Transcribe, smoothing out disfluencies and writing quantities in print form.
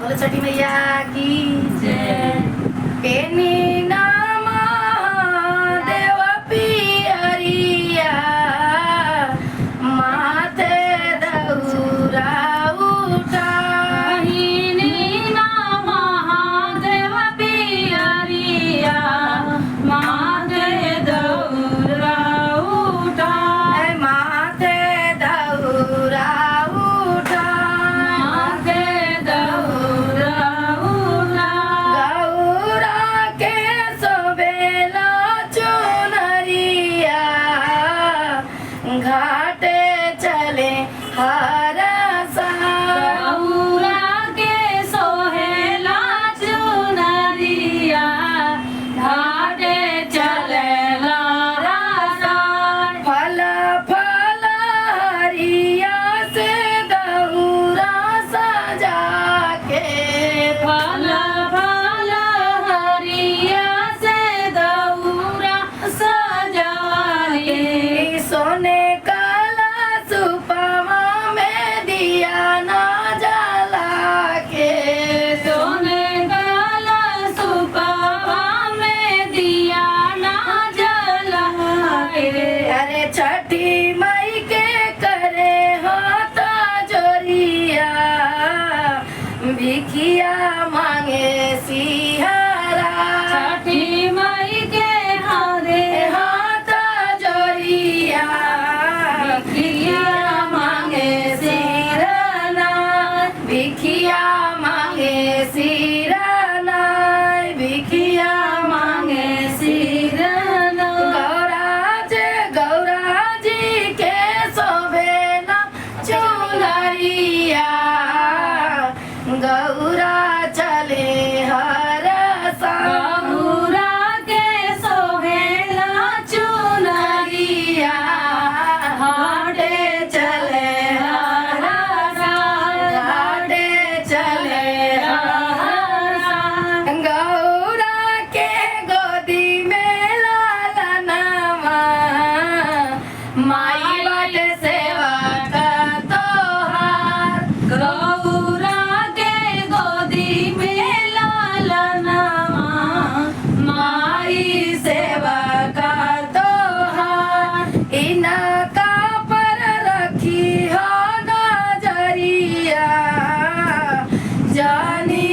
बोलो छठी मैया की जय। पेनी नामा देव पियरिया माथे दौरा उठाही महादेव पियरिया माथे दौरा उठा माथे दौरा उठा माथे दौरा उठा गौरा के सोबेला चुनरिया घाटे चले हर गौरा के सोहेला चुनरिया घाटे चलेला रासाय फल फल हरिया से दौरा सजा के फल फल हरिया से दौरा सजाले सोने काला सुपवा में दिया ना जला के सोने काला सुपवा में दिया ना जलाए अरे छठी मई के करे हाथा जोरिया भिखिया मांगे सिहरा छठी मई के हरे हाथा जोरिया भिखिया मांगे सिरना भिखिया मांगे सिरना भिखिया मांगे सिरना गौरा जी के शोभेला चुनरिया गौरा चले हर गौरा के सोहेला चुनरिया हाटे चले हाटे चले गौरा के गोदी में लालनवा माई बाटे सेवा का तोहार गौरा के गोदी में लालना माई सेवा का तोहार इनका पर रखी हो नजरिया जानी